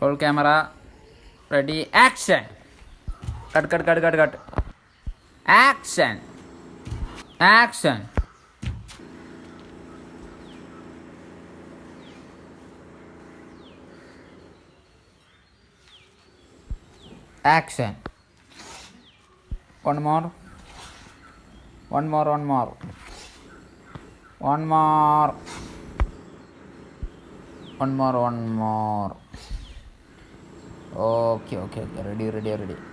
Roll camera. Ready. Action. Cut. Action. Action. Action. One more. One more. Okay. Ready.